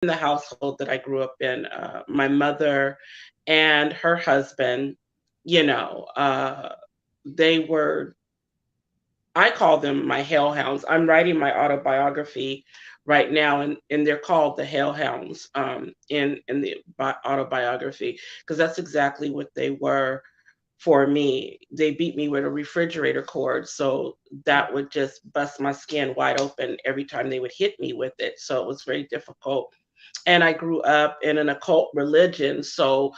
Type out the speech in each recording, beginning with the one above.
the household that I grew up in, my mother and her husband, you know, they were, I call them my hellhounds. I'm writing my autobiography right now, and they're called the hellhounds in the autobiography, because that's exactly what they were for me. They beat me with a refrigerator cord, so that would just bust my skin wide open every time they would hit me with it. So it was very difficult. And I grew up in an occult religion, so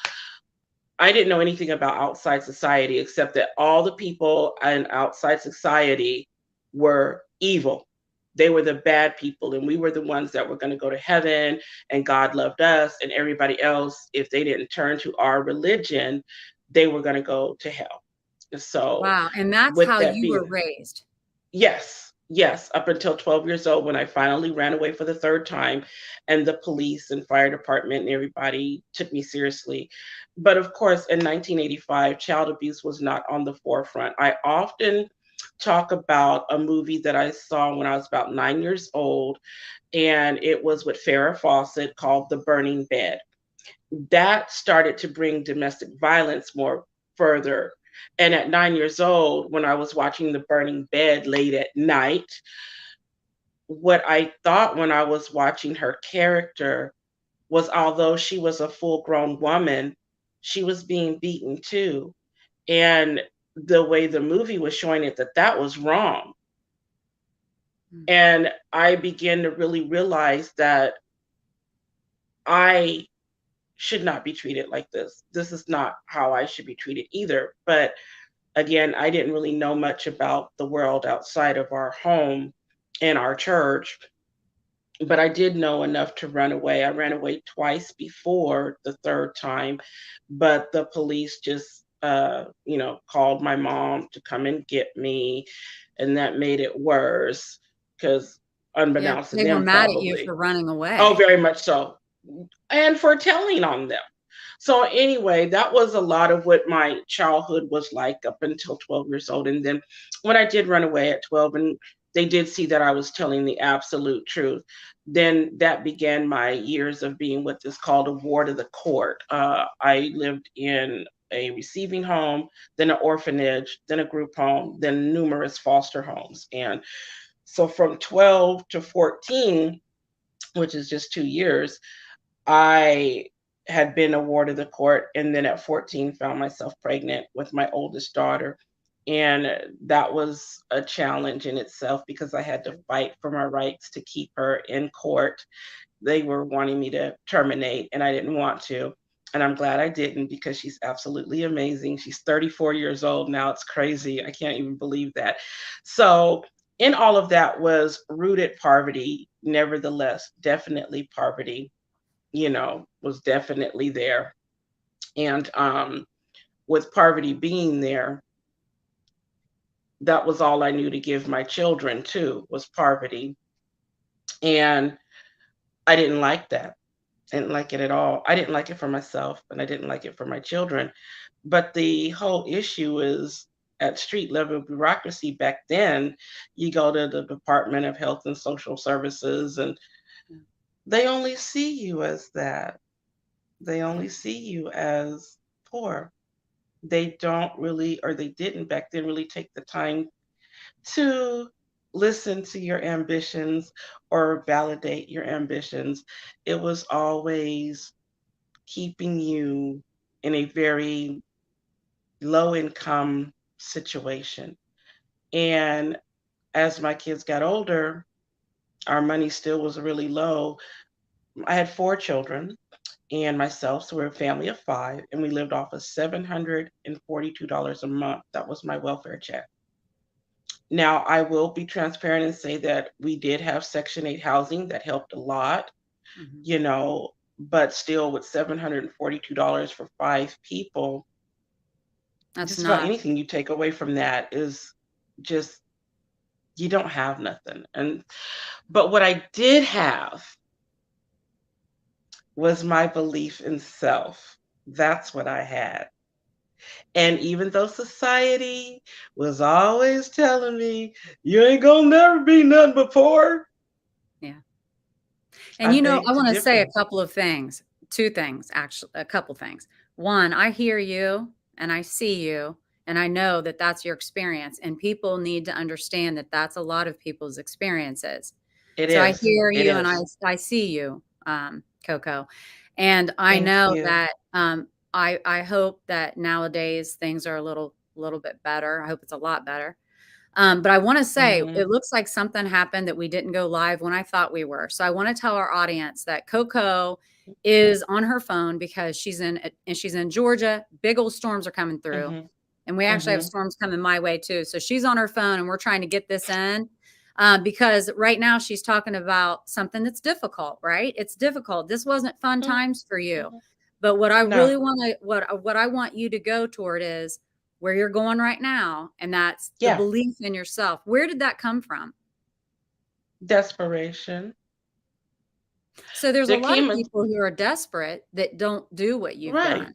I didn't know anything about outside society except that all the people in outside society were evil. They were the bad people, and we were the ones that were going to go to heaven, and God loved us, and everybody else, if they didn't turn to our religion, they were going to go to hell. So, Wow. And that's with how that you were being, raised. yes, yes, up until 12 years old when I finally ran away for the third time, and the police and fire department and everybody took me seriously. But of course, in 1985, child abuse was not on the forefront. I often talk about a movie that I saw when I was about 9 years old, and it was with Farrah Fawcett, called The Burning Bed. That started to bring domestic violence more further. And at 9 years old, when I was watching The Burning Bed late at night, what I thought when I was watching her character was, although she was a full grown woman, she was being beaten too. And the way the movie was showing it, that was wrong. Mm. And I began to really realize that I should not be treated like this. This is not how I should be treated either. But again, I didn't really know much about the world outside of our home and our church, but I did know enough to run away. I ran away twice before the third time, but the police just, called my mom to come and get me, and that made it worse because, Yeah. unbeknownst to They were them, mad at you probably. for running Oh, away. very much so. And for telling on them. So anyway, that was a lot of what my childhood was like up until 12 years old. And then when I did run away at 12, and they did see that I was telling the absolute truth, then that began my years of being what is called a ward of the court. I lived in a receiving home, then an orphanage, then a group home, then numerous foster homes. And so from 12 to 14, which is just 2 years, I had been awarded the court, and then at 14 found myself pregnant with my oldest daughter. And that was a challenge in itself because I had to fight for my rights to keep her in court. They were wanting me to terminate, and I didn't want to. And I'm glad I didn't, because she's absolutely amazing. She's 34 years old now. It's crazy. I can't even believe that. So, in all of that was rooted poverty, nevertheless, definitely poverty, was definitely there. And with poverty being there, that was all I knew to give my children too, was poverty. And I didn't like that. I didn't like it at all. I didn't like it for myself, and I didn't like it for my children. But the whole issue is, at street level bureaucracy back then, you go to the Department of Health and Social Services, and they only see you as that. They only see you as poor. They don't really, or they didn't back then, really take the time to listen to your ambitions or validate your ambitions. It was always keeping you in a very low income situation. And as my kids got older, our money still was really low. I had four children and myself, so we're a family of five, and we lived off of $742 a month. That was my welfare check. Now, I will be transparent and say that we did have Section 8 housing that helped a lot, Mhm. but still, with $742 for five people, That's just about not. anything you take away from that is just, you don't have nothing. And but what I did have was my belief in self. That's what I had. And even though society was always telling me, you ain't gonna never be nothing but poor, Yeah. And I I beg to want to say a differ. couple of things, two things, actually, a couple things. One, I hear you and I see you, and I know that that's your experience, and people need to understand that that's a lot of people's experiences. It So I is. hear It you and is. I see you, CoCo. And I Thank know you. that I hope that nowadays things are a little bit better. I hope it's a lot better. But I want to say Hmm. it looks like something happened that we didn't go live when I thought we were. So I want to tell our audience that CoCo is on her phone because she's in Georgia. Big old storms are coming through. Hmm. And we actually have Hmm. storms coming my way too. So she's on her phone and we're trying to get this in because right now she's talking about something that's difficult, right? It's difficult. This wasn't fun times for you. Hmm. But what I No. really want to, what I want you to go toward is where you're going right now. And that's the Yeah. belief in yourself. Where did that come from? Desperation. So there's a There lot of came a people who are desperate that don't do what you've right. done.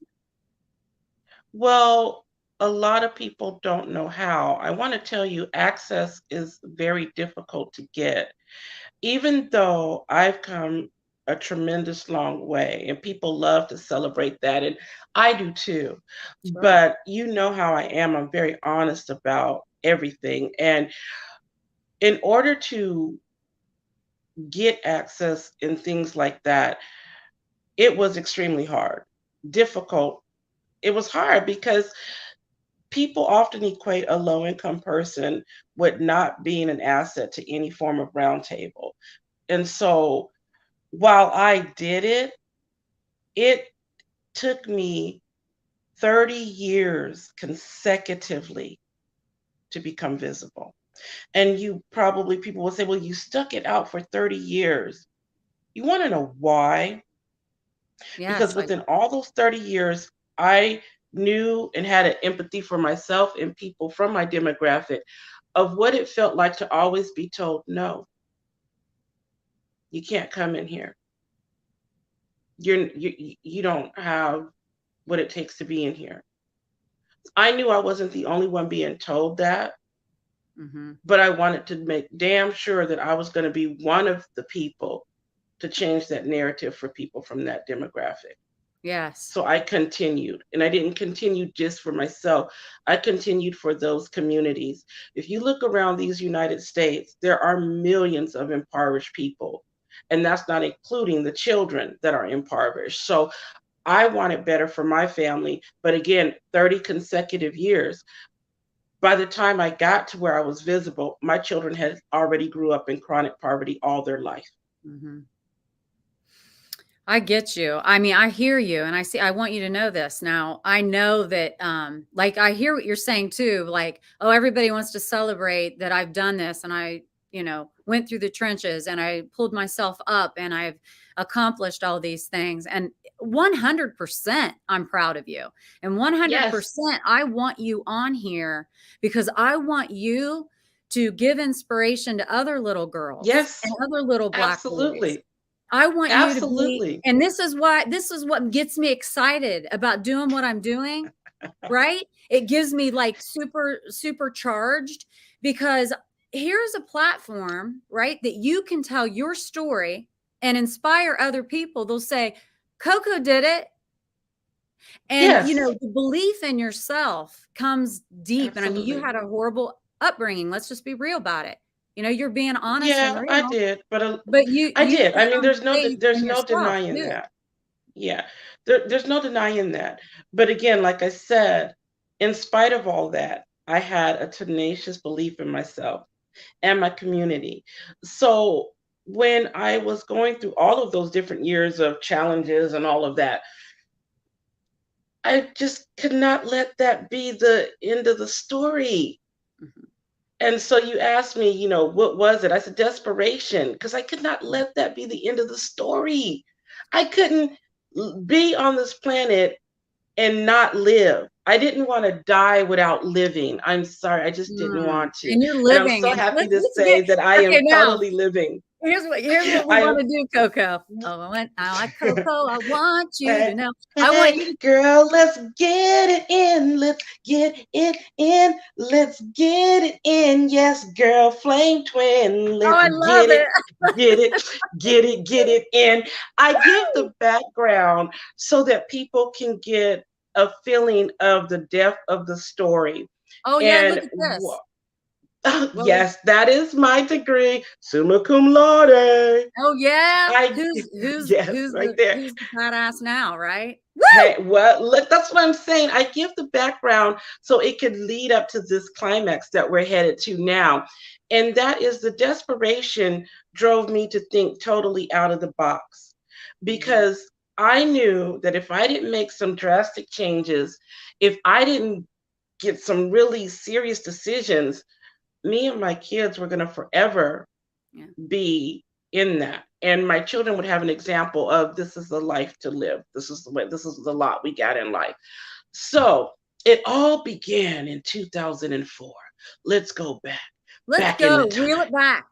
Well, a lot of people don't know how. I want to tell you, access is very difficult to get. Even though I've come a tremendous long way, and people love to celebrate that, and I do too. Sure. But you know how I am. I'm very honest about everything. And in order to get access and things like that, it was extremely hard, difficult. It was hard because people often equate a low income person with not being an asset to any form of roundtable. And so while I did it, it took me 30 years consecutively to become visible. And you probably, people will say, well, you stuck it out for 30 years. You want to know why? Because Yes. within all those 30 years, I knew and had an empathy for myself and people from my demographic of what it felt like to always be told, no, you can't come in here. You don't have what it takes to be in here. I knew I wasn't the only one being told that, Mm-hmm. but I wanted to make damn sure that I was going to be one of the people to change that narrative for people from that demographic. Yes. So I continued, and I didn't continue just for myself. I continued for those communities. If you look around these United States, there are millions of impoverished people, and that's not including the children that are impoverished. So I wanted better for my family, but again, 30 consecutive years. By the time I got to where I was visible, my children had already grew up in chronic poverty all their life. Mm-hmm. I get you. I mean, I hear you and I want you to know this. Now, I know that like I hear what you're saying too, like, oh, everybody wants to celebrate that I've done this and I, went through the trenches and I pulled myself up and I've accomplished all these things. And 100% I'm proud of you. And Yes, 100% I want you on here because I want you to give inspiration to other little girls and yes, other little Black boys. absolutely, I want you to be, absolutely. and this is what gets me excited about doing what I'm doing, right? It gives me like supercharged because here's a platform, right? That you can tell your story and inspire other people. They'll say, CoCo did it. And, Yes, the belief in yourself comes deep. And I mean, you absolutely. had a horrible upbringing. Let's just be real about it. You're being honest and Yeah, I real, did, but but I you did. I mean, found faith there's in no yourself denying too. that. Yeah, there's no denying that. But again, like I said, in spite of all that, I had a tenacious belief in myself and my community. So when I was going through all of those different years of challenges and all of that, I just could not let that be the end of the story. Mhm. And so you asked me, what was it? I said desperation, because I could not let that be the end of the story. I couldn't be on this planet and not live. I didn't want to die without living. I'm sorry, I just didn't want to. And you're And I'm living, so and happy to let's get say that I am okay now. totally living. here's what we I want to do, CoCo. Oh, I like CoCo. I want you to Hey, know. I want hey, you to. girl, let's get it in. Let's get it in. Let's get it in. Yes, girl, flame twin. Oh, Let's I love get it, it. get it, get it in. I give the background so that people can get a feeling of the depth of the story. Oh yeah, look And at this. Well, yes, that is my degree, Summa Cum Laude. oh yeah. I Who's who's yes, who's right the there. who's the badass now, right? Hey, Woo! well, look, that's what I'm saying. I give the background so it could lead up to this climax that we're headed to now. And that is the desperation drove me to think totally out of the box Mhm. because I knew that if I didn't make some drastic changes, if I didn't get some really serious decisions, me and my kids were going to forever Yeah. be in that. And my children would have an example of this is the life to live. This is the way, this is the lot we got in life. So it all began in 2004. Let's go Let's back in the go. time. Reel it back.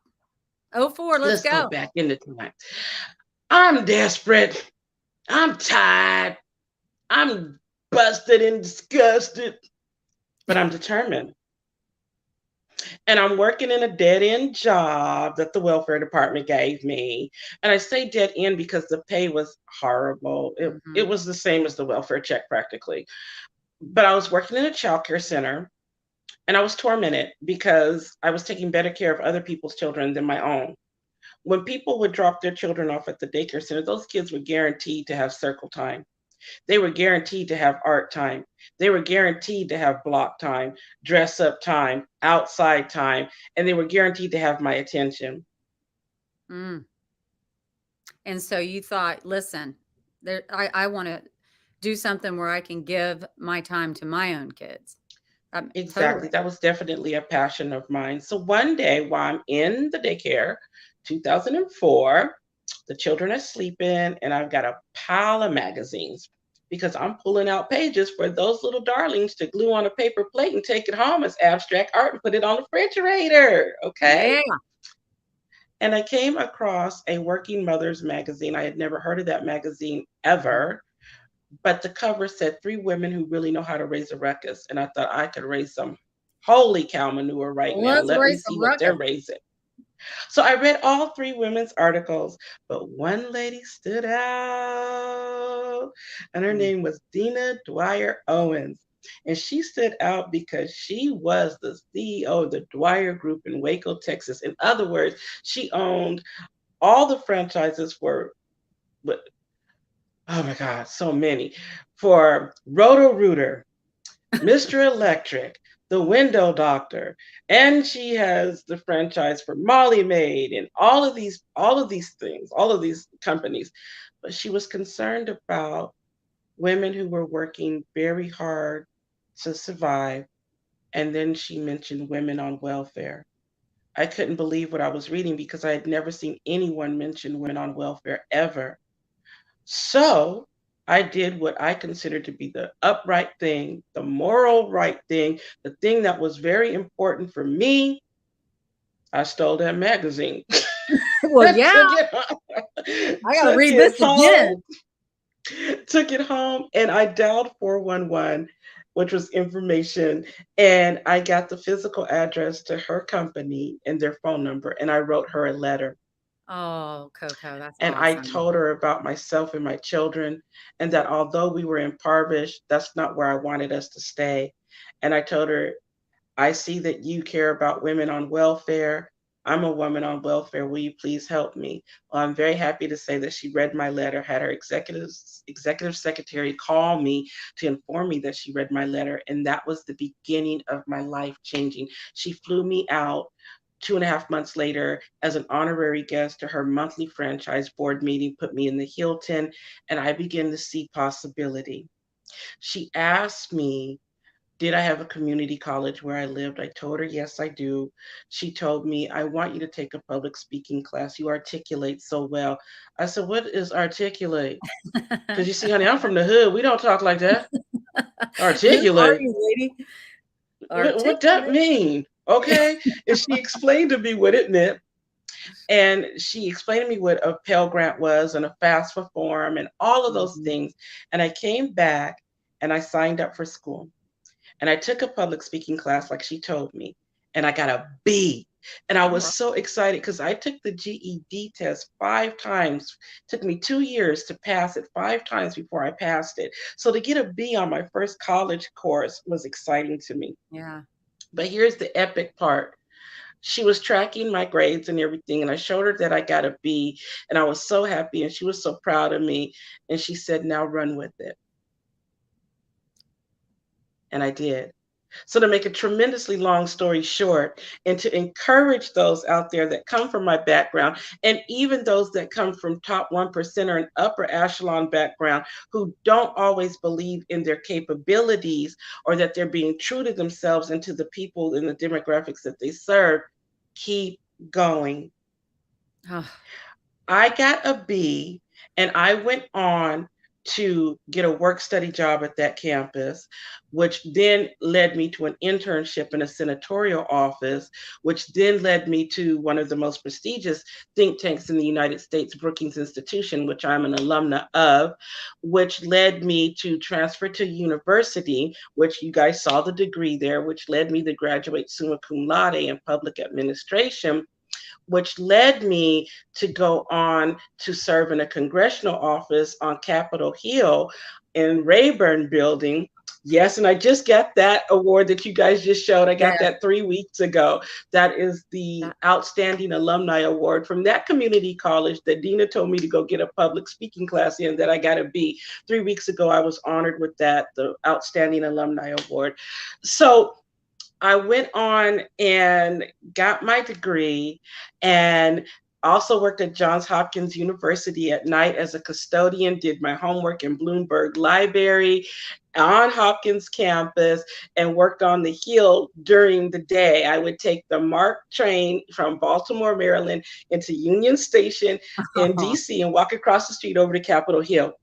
Oh 04, let's Let's go go. back in the time. I'm desperate. I'm tired. I'm busted and disgusted, but I'm determined. And I'm working in a dead end job that the welfare department gave me. And I say dead end because the pay was horrible. It Mhm. was the same as the welfare check practically. But I was working in a childcare center and I was tormented because I was taking better care of other people's children than my own. When people would drop their children off at the daycare center, those kids were guaranteed to have circle time. They were guaranteed to have art time. They were guaranteed to have block time, dress up time, outside time, and they were guaranteed to have my attention. Mm. And so you thought, listen, I want to do something where I can give my time to my own kids. Exactly. Totally. That was definitely a passion of mine. So one day while I'm in the daycare, 2004, the children are sleeping, and I've got a pile of magazines because I'm pulling out pages for those little darlings to glue on a paper plate and take it home as abstract art and put it on the refrigerator. Okay. Yeah. And I came across a Working Mothers magazine. I had never heard of that magazine Mhm. ever, but the cover said three women who really know how to raise a ruckus. And I thought I could raise some holy cow manure right now. Let's Let me raise see some what they're ruckus. raising. So I read all three women's articles, but one lady stood out, and her Mm. name was Dina Dwyer Owens. And she stood out because she was the CEO of the Dwyer Group in Waco, Texas. In other words, she owned all the franchises for, oh my God, so many, for Roto Rooter, Mr. Electric, The Window Doctor, and she has the franchise for Molly Maid and all of these things, all of these companies. But she was concerned about women who were working very hard to survive. And then she mentioned women on welfare. I couldn't believe what I was reading because I had never seen anyone mention women on welfare ever. So I did what I considered to be the upright thing, the moral right thing, the thing that was very important for me. I stole that magazine. Well, took yeah, it home, I got to took read it this home, again. took it home, and I dialed 411, which was information, and I got the physical address to her company and their phone number, and I wrote her a letter. Oh, CoCo, that's And I awesome. told her about myself and my children, and that although we were impoverished, that's not where I wanted us to stay. And I told her, I see that you care about women on welfare. I'm a woman on welfare. Will you please help me? Well, I'm very happy to say that she read my letter, had her executive secretary call me to inform me that she read my letter, and that was the beginning of my life changing. She flew me out 2.5 months later as an honorary guest to her monthly franchise board meeting, put me in the Hilton, and I began to see possibility. She asked me, did I have a community college where I lived? I told her, yes, I do. She told me, I want you to take a public speaking class. You articulate so well. I said, what is articulate? Because you see, honey, I'm from the hood. We don't talk like that. Who are Articulate. you, lady? What that Articulate. mean? Okay. And she explained to me what it meant. And she explained to me what a Pell Grant was and a FAFSA form and all of those Mhm. things. And I came back and I signed up for school. And I took a public speaking class like she told me, and I got a B. And I was Wow. so excited because I took the GED test 5 times. It took me 2 years to pass it 5 times before I passed it. So to get a B on my first college course was exciting to me. Yeah. But here's the epic part. She was tracking my grades and everything, and I showed her that I got a B, and I was so happy, and she was so proud of me. And she said, "Now run with it." And I did. So, to make a tremendously long story short, and to encourage those out there that come from my background, and even those that come from top 1% or an upper echelon background who don't always believe in their capabilities or that they're being true to themselves and to the people in the demographics that they serve, keep going. Oh, I got a B, and I went on to get a work study job at that campus, which then led me to an internship in a senatorial office, which then led me to one of the most prestigious think tanks in the United States, Brookings Institution, which I'm an alumna of, which led me to transfer to university, which you guys saw the degree there, which led me to graduate Summa Cum Laude in public administration, which led me to go on to serve in a congressional office on Capitol Hill in Rayburn Building. Yes, and I just got that award that you guys just showed. I yeah. got that 3 weeks ago. That is the That, Outstanding Alumni Award from that community college that Dina told me to go get a public speaking class in that I got to be. 3 weeks ago, I was honored with that, the Outstanding Alumni Award. So I went on and got my degree and also worked at Johns Hopkins University at night as a custodian, did my homework in Bloomberg Library on Hopkins campus, and worked on the Hill during the day. I would take the MARC train from Baltimore, Maryland into Union Station in DC and walk across the street over to Capitol Hill.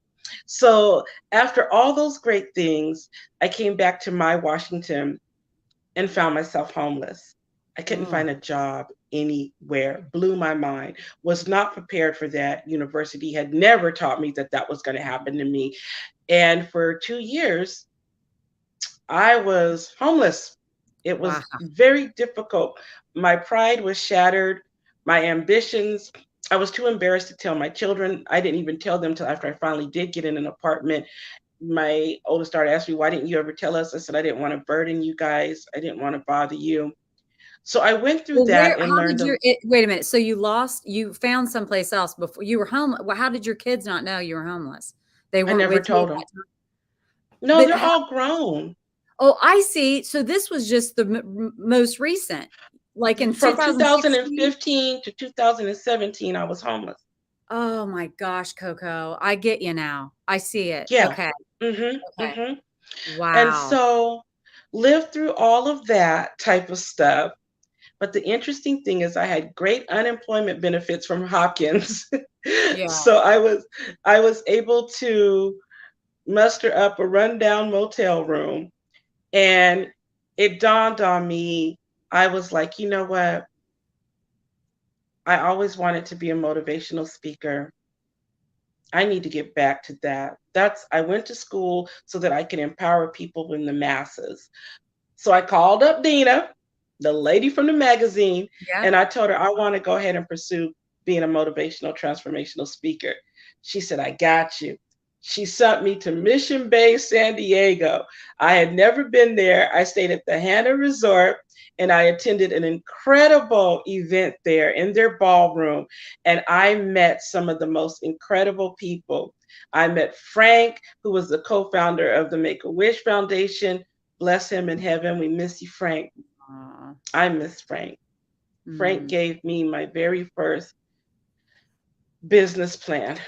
So after all those great things, I came back to my Washington and found myself homeless. I couldn't oh, find a job anywhere. Blew my mind. Was not prepared for that. University had never taught me that that was going to happen to me. And for 2 years, I was homeless. It wow. was very difficult. My pride was shattered. My ambitions, I was too embarrassed to tell my children. I didn't even tell them till after I finally did get in an apartment. My oldest daughter asked me, "Why didn't you ever tell us?" I said, "I didn't want to burden you guys. I didn't want to bother you." So I went through Well, that and how learned did wait a minute. So you found someplace else before you were home. Well, how did your kids not know you were homeless? They I weren't never with you told at them. that time. No, But they're how, all grown. oh, I see. So this was just the most recent, like in From 2016. 2015 to 2017, I was homeless. Oh my gosh, Coco. I get you now. I see it. Yeah. Okay. Mm-hmm. Okay. Mm-hmm. And Wow. so lived through all of that type of stuff. But the interesting thing is I had great unemployment benefits from Hopkins. Yeah. So I was able to muster up a rundown motel room. And it dawned on me, I was like, you know what? I always wanted to be a motivational speaker. I need to get back to that. I went to school so that I can empower people in the masses. So I called up Dina, the lady from the magazine, Yeah. and I told her I want to go ahead and pursue being a motivational transformational speaker. She said, "I got you." She sent me to Mission Bay, San Diego. I had never been there. I stayed at the Hannah Resort and I attended an incredible event there in their ballroom. And I met some of the most incredible people. I met Frank, who was the co founder of the Make a Wish Foundation. Bless him in heaven. We miss you, Frank. Aw. I miss Frank. Frank Mm. gave me my very first business plan.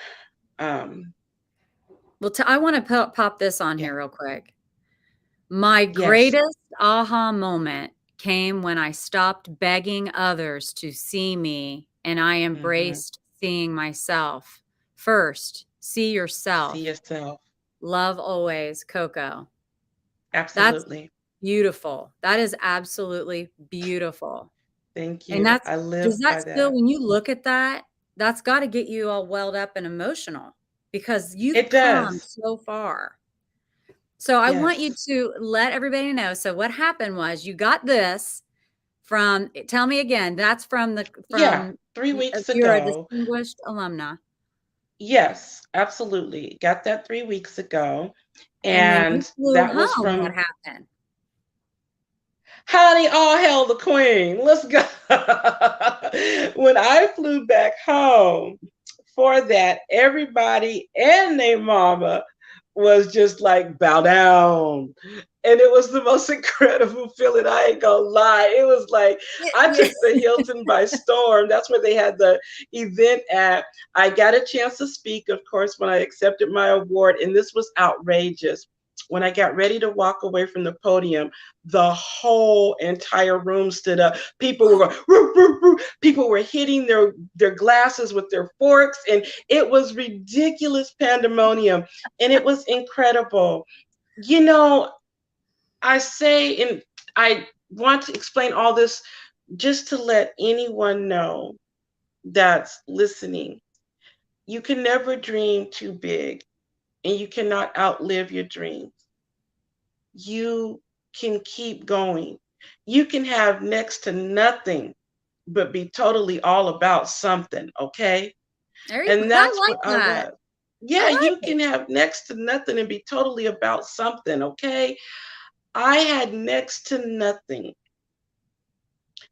Um, Well, I want to pop this on yeah. here real quick. My Yes. greatest aha moment came when I stopped begging others to see me and I Hmm. embraced seeing myself. First, see See yourself. yourself. Love always, Coco. That's Absolutely. beautiful. That is absolutely beautiful. Thank And you. that's I live does that by still, that. when you look at that, that's gotta get you all welled up and emotional because you've It come does. so far. So I want you Yes. to let everybody know. So what happened was you got this from, tell me again, that's from Yeah. 3 weeks you're a ago. distinguished alumna. Yes, absolutely. Got that 3 weeks ago. And when you And flew that was home, what from happened? Honey, all hail the queen. Let's go. When I flew back home for that, everybody and their mama was just like, bow down. And it was the most incredible feeling. I ain't gonna lie. It was like I Yeah. took the Hilton by storm. That's where they had the event at. I got a chance to speak, of course, when I accepted my award, and this was outrageous. When I got ready to walk away from the podium, the whole entire room stood up. People were going, "Roo, roo, roo." People were hitting their glasses with their forks, and it was ridiculous pandemonium, and it was incredible. You know, I say, and I want to explain all this just to let anyone know that's listening. You can never dream too big, and you cannot outlive your dreams. You can keep going. You can have next to nothing, but be totally all about something, okay? There you go. And I that's like what I that. was. I Yeah, like you it. can have next to nothing and be totally about something, okay? I had next to nothing,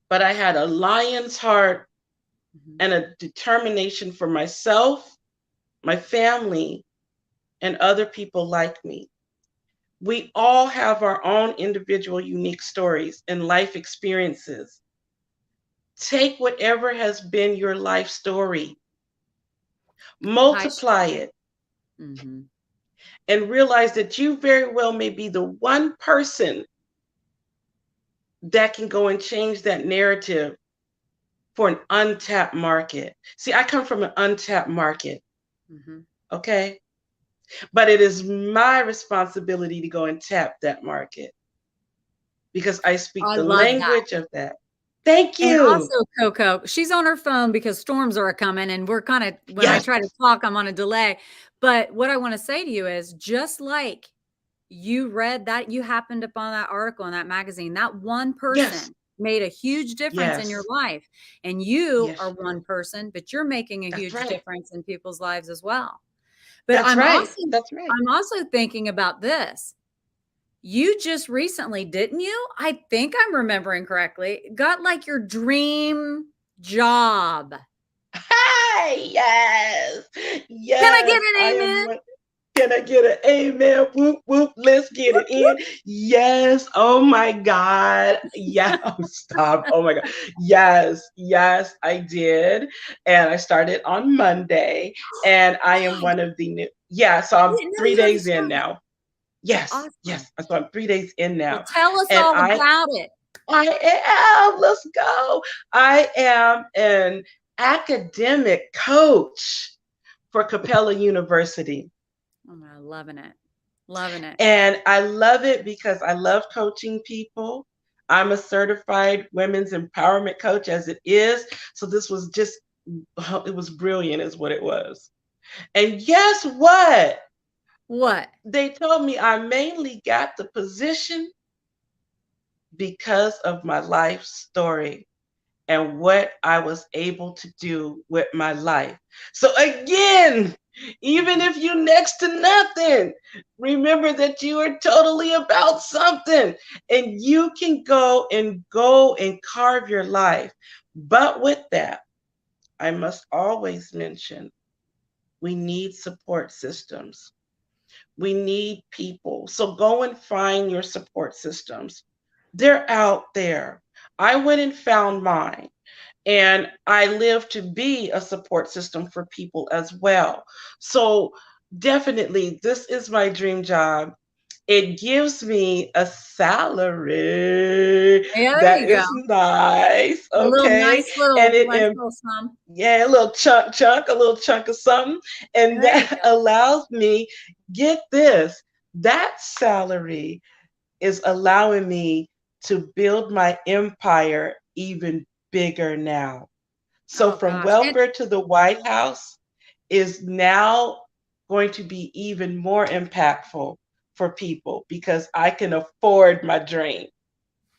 but I had a lion's heart Mhm. and a determination for myself, my family, and other people like me. We all have our own individual unique stories and life experiences. Take whatever has been your life story, I multiply it, Mhm. and realize that you very well may be the one person that can go and change that narrative for an untapped market. See, I come from an untapped market, Mhm. okay? But it is my responsibility to go and tap that market because I speak I the love that. language of that. Thank And you. also CoCo, she's on her phone because storms are coming and we're kind of, when I Yes, try to talk, I'm on a delay. But what I want to say to you is just like you read that, you happened upon that article in that magazine, that one yes, person made a huge difference in your yes, life. And you are yes. one person, but you're making a That's huge right. difference in people's lives as well. But That's right. That's right. I'm also thinking about this. You just recently, didn't you? I think I'm remembering correctly, got like your dream job. Hi, yes, Can I get yes. I an am amen? one. Can I get an amen? Whoop, whoop. Let's get it in. Yes. Oh my God. Yeah. Oh, stop. Oh my God. Yes. Yes, I did. And I started on Monday. And I am Oh, one of the new. Yeah. So I'm didn't know three you had a days in job. now. Yes. Awesome. Yes. So I'm 3 days in Well, now. tell us And all about it. I am. Let's go. I am an academic coach for Capella University. Oh, I'm loving it. Loving it. And I love it because I love coaching people. I'm a certified women's empowerment coach as it is. So this was just, it was brilliant, is what it was. And guess what? What? They told me I mainly got the position because of my life story and what I was able to do with my life. So again, even Mhm. if you next to nothing, remember that you are totally about something and you can go and carve your life. But with that, I must always mention we need support systems. We need people. So go and find your support systems. They're out there. I went and found mine. And I live to be a support system for people as well. So, definitely, this is my dream job. It gives me a salary Yeah, there that you go. is nice, A little okay? And nice little sum. yeah, a little a little chunk of something, and There you that go. allows me, get this, that salary is allowing me to build my empire even bigger now. So Oh from gosh. And welfare to the White House is now going to be even more impactful for people because I can afford my dream.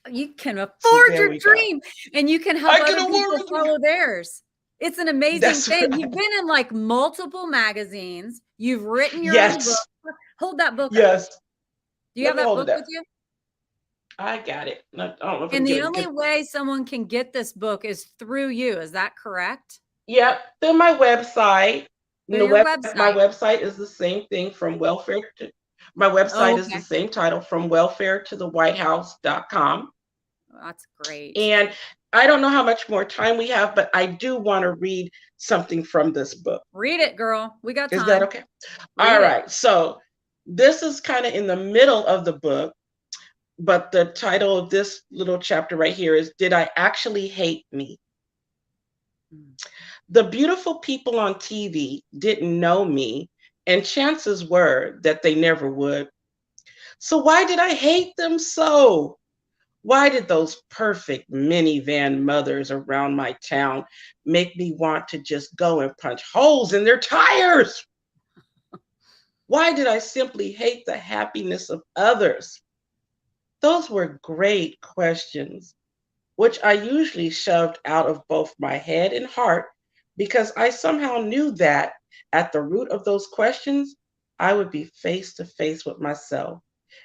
you can So afford there your we go. dream and you can help I can other afford people my dream. follow theirs. It's an amazing That's thing. You've right. been in like multiple magazines. You've written your own book. Yes. Hold that book up. Yes. Do you Let have me that hold book it up. with you? I got it. I don't know if I can And get the it. only way someone can get this book is through you. Is that correct? Yep. Through my website. Through your My website. website is the same thing from welfare to my website Oh, is the okay. same title from welfare to the whitehouse.com. Well, that's great. And I don't know how much more time we have, but I do want to read something from this book. Read it, girl. We got Is that time. okay? All Read it. right. So this is kind of in the middle of the book, but the title of this little chapter right here is Did I Actually Hate Me? Mm. The beautiful people on TV didn't know me, and chances were that they never would. So why did I hate them so? Why did those perfect minivan mothers around my town make me want to just go and punch holes in their tires? Why did I simply hate the happiness of others? Those were great questions, which I usually shoved out of both my head and heart because I somehow knew that at the root of those questions, I would be face to face with myself.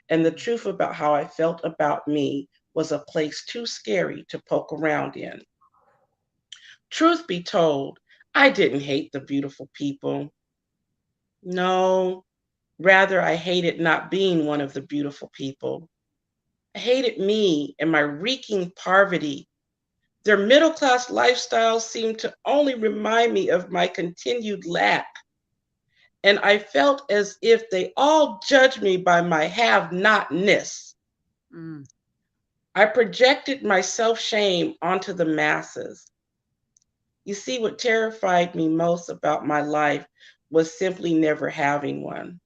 And the truth about how I felt about me was a place too scary to poke around in. Truth be told, I didn't hate the beautiful people. No, rather, I hated not being one of the beautiful people. I hated me and my reeking poverty. Their middle class lifestyles seemed to only remind me of my continued lack. And I felt as if they all judged me by my have notness. Mm. I projected my self shame onto the masses. You see, what terrified me most about my life was simply never having one,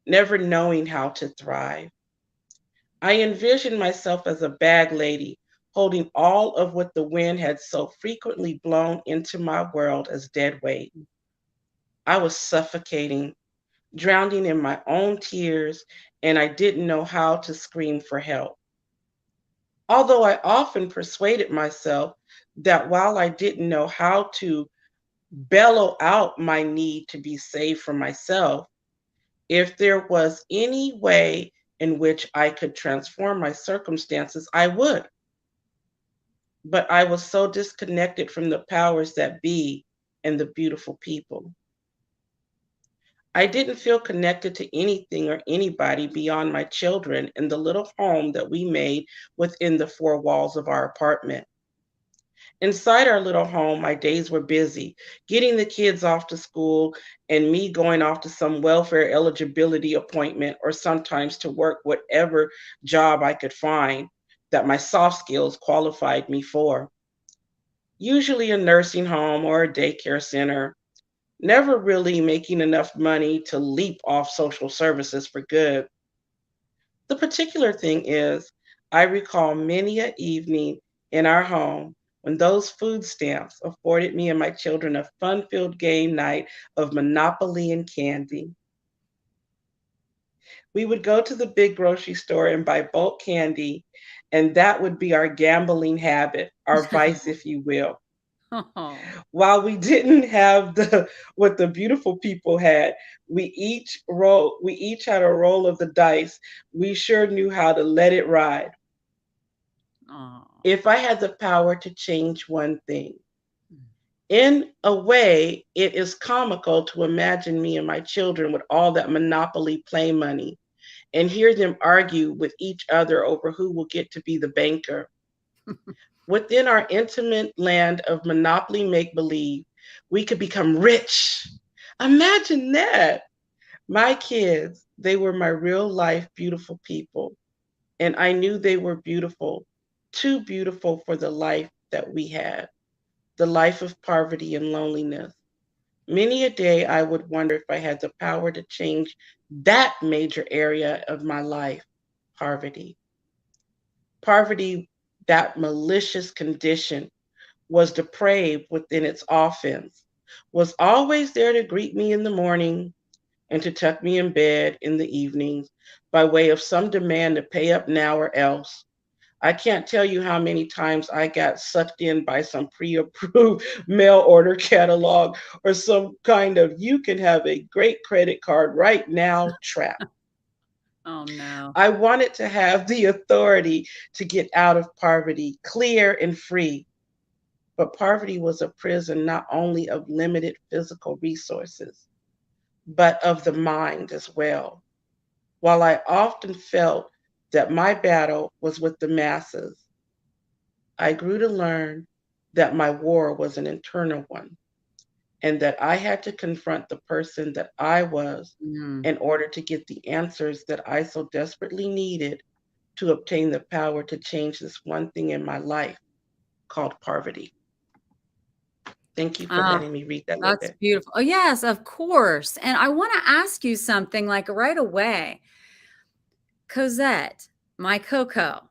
never knowing how to thrive. I envisioned myself as a bag lady holding all of what the wind had so frequently blown into my world as dead weight. I was suffocating, drowning in my own tears, and I didn't know how to scream for help. Although I often persuaded myself that while I didn't know how to bellow out my need to be saved from myself, if there was any way in which I could transform my circumstances, I would. But I was so disconnected from the powers that be and the beautiful people. I didn't feel connected to anything or anybody beyond my children and the little home that we made within the four walls of our apartment. Inside our little home, my days were busy, getting the kids off to school and me going off to some welfare eligibility appointment or sometimes to work whatever job I could find that my soft skills qualified me for. Usually a nursing home or a daycare center, never really making enough money to leap off social services for good. The particular thing is, I recall many a evening in our home when those food stamps afforded me and my children a fun filled game night of Monopoly and candy. We would go to the big grocery store and buy bulk candy, and that would be our gambling habit, our vice, if you will. Oh. While we didn't have the what the beautiful people had, we each had a roll of the dice. We sure knew how to let it ride. Oh. If I had the power to change one thing, in a way, it is comical to imagine me and my children with all that Monopoly play money and hear them argue with each other over who will get to be the banker. Within our intimate land of Monopoly make believe, we could become rich. Imagine that. My kids, they were my real life beautiful people. And I knew they were beautiful, too beautiful for the life that we had, the life of poverty and loneliness. Many a day I would wonder if I had the power to change that major area of my life, poverty. Poverty, that malicious condition was depraved within its offense, was always there to greet me in the morning and to tuck me in bed in the evenings by way of some demand to pay up now or else. I can't tell you how many times I got sucked in by some pre approved mail order catalog or some kind of you can have a great credit card right now trap. Oh no. I wanted to have the authority to get out of poverty, clear and free. But poverty was a prison not only of limited physical resources, but of the mind as well. While I often felt that my battle was with the masses, I grew to learn that my war was an internal one and that I had to confront the person that I was Mm. in order to get the answers that I so desperately needed to obtain the power to change this one thing in my life called poverty. Thank you for Ah, letting me read that little that's bit. beautiful. Oh, yes, of course. And I want to ask you something like right away. Cosette, my CoCo,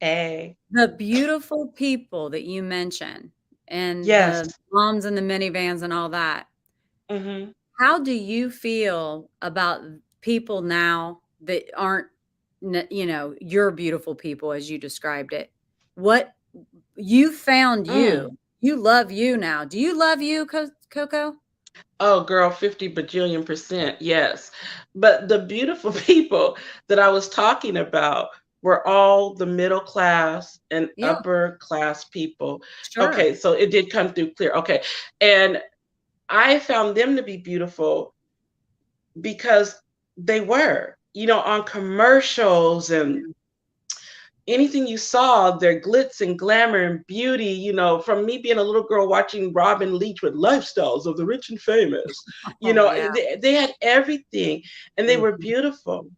Hey, the beautiful people that you mentioned and yes. the moms and the minivans and all that. Hmm. How do you feel about people now that aren't, your beautiful people as you described it? What you found Mm. you love you now. Do you love you, CoCo? Oh, girl, 50 bajillion percent, yes. But the beautiful people that I was talking about were all the middle class and Yeah, upper class people. sure. Okay, so it did come through clear. Okay. And I found them to be beautiful because they were, on commercials and anything you saw, their glitz and glamour and beauty, from me being a little girl watching Robin Leach with Lifestyles of the Rich and Famous, Oh, yeah. they had everything and they were Mhm. beautiful.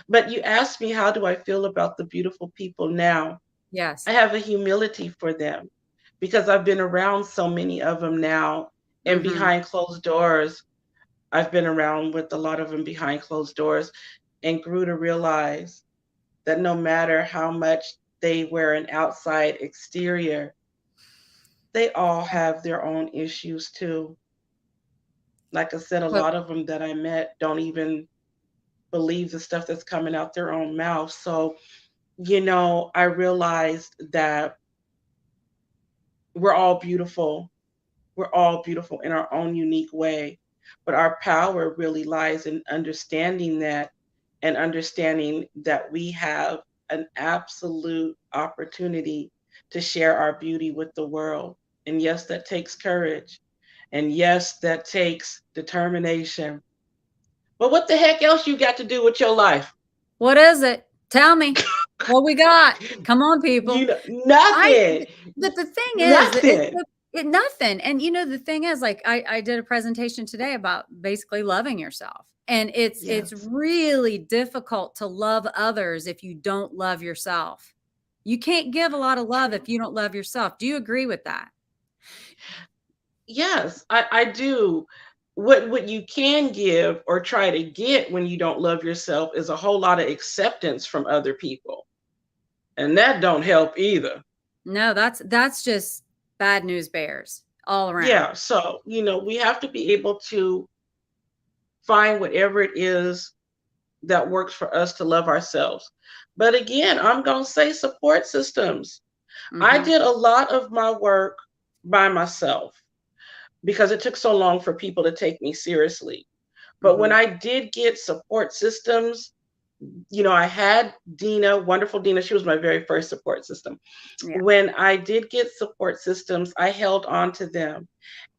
But you asked me, how do I feel about the beautiful people now? I Yes. have a humility for them because I've been around so many of them now and Mhm. behind closed doors. I've been around with a lot of them behind closed doors and grew to realize that no matter how much they wear an outside exterior, they all have their own issues too. Like I said, a Co lot of them that I met don't even believe the stuff that's coming out their own mouth. So, I realized that we're all beautiful. We're all beautiful in our own unique way. But our power really lies in understanding that and understanding that we have an absolute opportunity to share our beauty with the world. And yes, that takes courage. And yes, that takes determination. But what the heck else you got to do with your life? What is it? Tell me. What we got? Come on, people. I Nothing. but the thing is that Nothing. nothing. And the thing is, like, I did a presentation today about basically loving yourself. And it's Yes. really difficult to love others if you don't love yourself. You can't give a lot of love True. if you don't love yourself. Do you agree with that? Yes, I do. What you can give or try to get when you don't love yourself is a whole lot of acceptance from other people. And that don't help either. No, that's just bad news bears all around. Yeah, so, we have to be able to find whatever it is that works for us to love ourselves. But again, I'm going to say support systems. I Mhm. did a lot of my work by myself because it took so long for people to take me seriously. But when Mhm. I did get support systems, I had Dina, wonderful Dina. She was my very first support system. Yeah. When I did get support systems, I held on to them.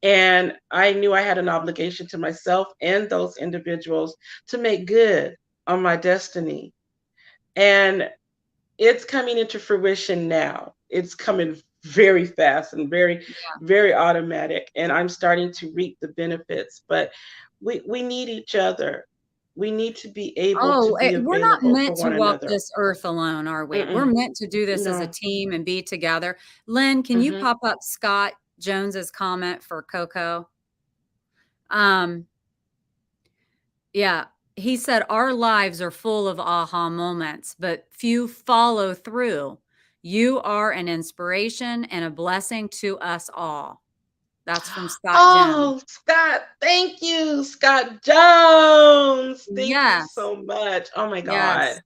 And I knew I had an obligation to myself and those individuals to make good on my destiny. And it's coming into fruition now. It's coming very fast and very, very automatic. And I'm starting to reap the benefits. But we need each other. We need to be able to Oh, be we're not available for meant to one walk another. this earth alone, are we? We're Mm-mm, meant to do this as a no. team and be together. Lynn, can you Hmm. pop up Scott Jones's comment for CoCo? Um, yeah, he said our lives are full of aha moments, but few follow through. You are an inspiration and a blessing to us all. That's from Scott Jones. Oh, Scott, thank you, Scott Jones. Thank you Yes. so much. Oh my Yes.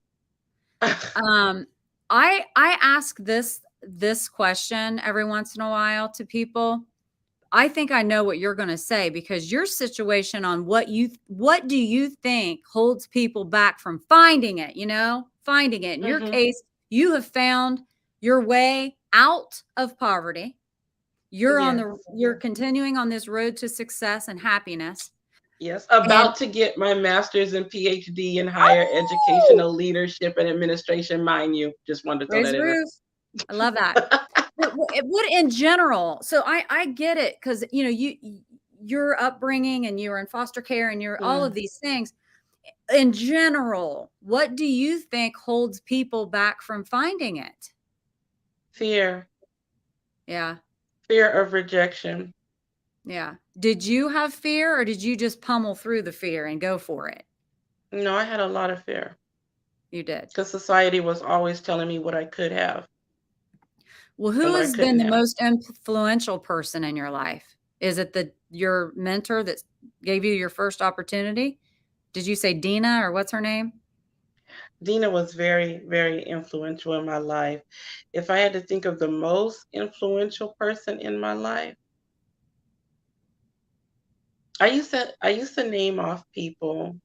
God. I ask this question every once in a while to people. I think I know what you're going to say, because your situation on what do you think holds people back from finding it, finding it. In your Mhm. case, you have found your way out of poverty. Yes. You're continuing on this road to success and happiness. Yes. And About to get my master's and PhD in higher oh, educational leadership and administration, mind you. Just wanted to throw raise that the in there. roof. I love that. What in general? So I get it, because your upbringing, and you were in foster care, and you're all of Mm. these things. In general, what do you think holds people back from finding it? Fear. Yeah. Fear of rejection. Yeah. Did you have fear, or did you just pummel through the fear and go for it? No, I had a lot of fear You did. because society was always telling me what I could have Well, and who what I has been couldn't the have. most influential person in your life? Is it your mentor that gave you your first opportunity? Did you say Dina, or what's her name? Dina was very, very influential in my life. If I had to think of the most influential person in my life, I used to name off people,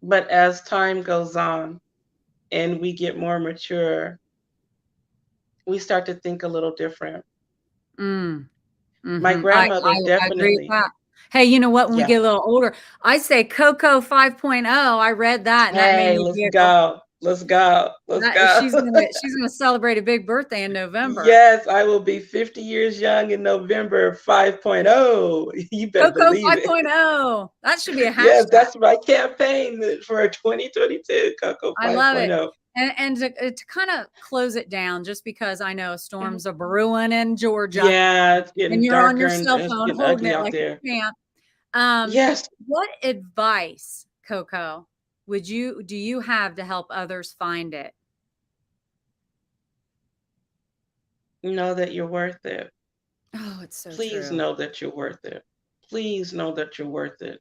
but as time goes on and we get more mature, we start to think a little different. Mm. My Mhm. grandmother I agree with definitely, that. Hey, you know what? When we yeah. get a little older, I say CoCo 5.0. I read that, and that made Hey, me let's giggle. go. Let's go. Let's That go. she's gonna celebrate a big birthday in November. Yes, I will be 50 years young in November 5.0. You better CoCo believe it. 5.0. That should be a Yes, hashtag. that's my campaign for 2022, CoCo I love it. 5.0. And to kind of close it down, just because I know storms are brewing in Georgia, Yeah, it's and getting you're on darker your and cell it's phone getting holding ugly it out like there. a champ. Um, Yes, what advice, CoCo, do you have to help others find it? know that you're worth it. Oh, it's so Please true. know that you're worth it. Please know that you're worth it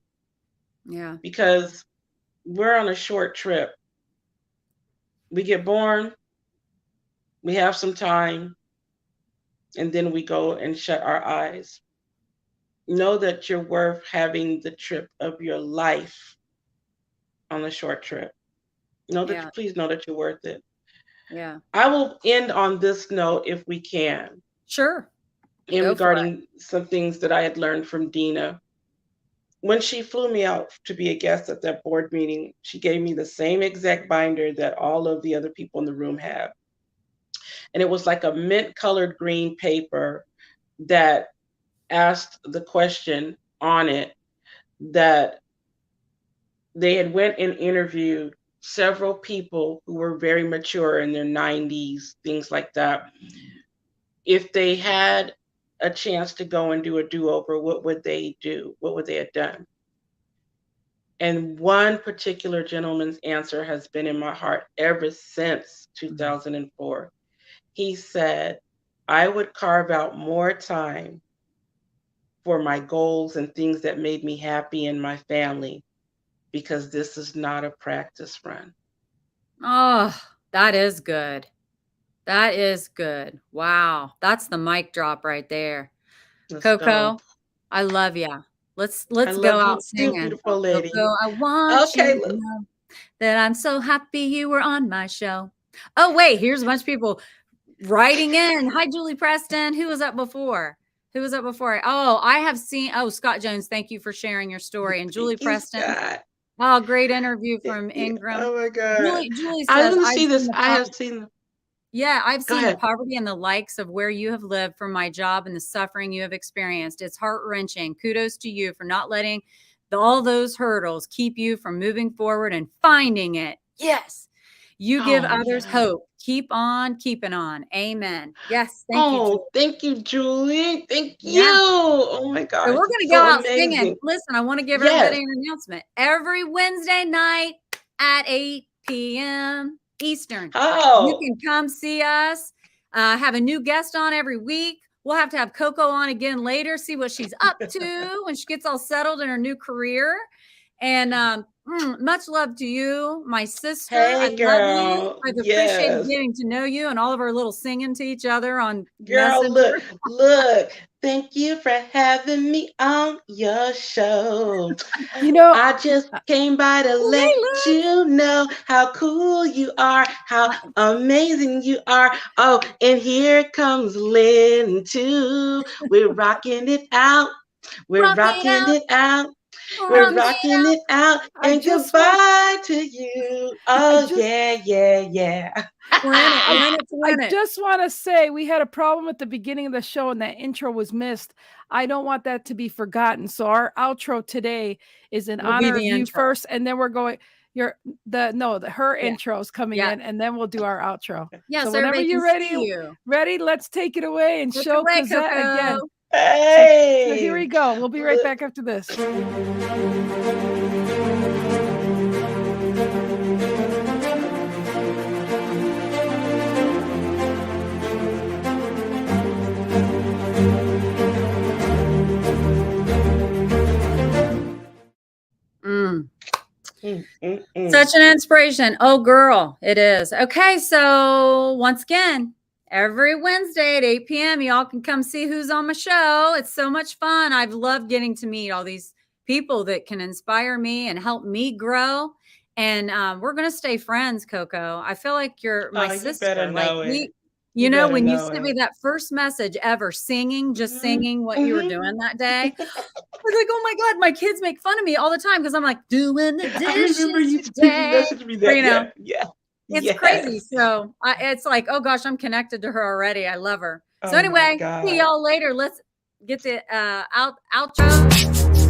Yeah. because we're on a short trip. We get born, we have some time, and then we go and shut our eyes. Know that you're worth having the trip of your life on a short trip. Yeah. Please know that you're worth it. Yeah. I will end on this note if we can, Sure. in Go for it. regarding some things that I had learned from Dina. When she flew me out to be a guest at that board meeting, she gave me the same exact binder that all of the other people in the room had. And it was like a mint colored green paper that asked the question on it that they had went and interviewed several people who were very mature in their 90s, things like that. If they had a chance to go and do a do-over, what would they do? What would they have done? And one particular gentleman's answer has been in my heart ever since Mhm. 2004. He said, I would carve out more time for my goals and things that made me happy in my family because this is not a practice run. Oh, that is good. That is good. Wow. That's the mic drop right there. Let's go. CoCo, I love ya. I Let's go love you out too, singing. beautiful lady. CoCo, I want you Okay, to know that I'm so happy you were on my show. Oh, wait, here's a bunch of people writing in. Hi, Julie Preston. Who was up before? Who was up before? Oh, I have seen. Oh, Scott Jones, thank you for sharing your story. And Julie thank you, Preston. Scott. Oh, great interview from Yeah, Ingram. oh my God. Julie I says, want to see this. I have seen. yeah, I've Go seen the ahead. poverty and the likes of where you have lived from my job and the suffering you have experienced. It's heart-wrenching. Kudos to you for not letting all those hurdles keep you from moving forward and finding it. Yes. You give Oh, others yeah. hope. Keep on keeping on. Amen. Yes. Thank you, Oh, Julie. thank you, Julie. Thank you. Yeah. Oh my So gosh, we're it's going to go so out singing. amazing. Listen, I want to give everybody Yes. an announcement. Every Wednesday night at 8 p.m. Eastern. Oh. You can come see us. Have a new guest on every week. We'll have to have CoCo on again later, see what she's up to when she gets all settled in her new career. And much love to you, my sister. Hey, I girl. love you. I've Yes. appreciated getting to know you and all of our little singing to each other on Girl, Messenger. look. Thank you for having me on your show. You know, I just came by to let you know how cool you are, how amazing you are. Oh, and here comes Lynn too. We're rocking it out. We're rocking it out. We're rocking it out. And goodbye to you. Oh, yeah. We're in it. We're in it to win I it. just want to say we had a problem at the beginning of the show and that intro was missed. I don't want that to be forgotten. So our outro today is in honor of you first, and then we're going. Her intro is coming in, and then we'll do our outro. Yeah, so whenever you're ready, let's take it away and show Cosette again. Hey. So here we go. We'll be right back after this. Such an inspiration. Oh, girl, it is. Okay, so once again, every Wednesday at 8 p.m., y'all can come see who's on my show. It's so much fun. I've loved getting to meet all these people that can inspire me and help me grow. And we're going to stay friends, CoCo. I feel like you're my sister. You know, when you sent me that first message ever singing, just singing what you were doing that day, I was like, oh my God, my kids make fun of me all the time because I'm like, doing the dishes today. It's crazy. So it's like, oh gosh, I'm connected to her already. I love her. So anyway, see y'all later. Let's get the outro.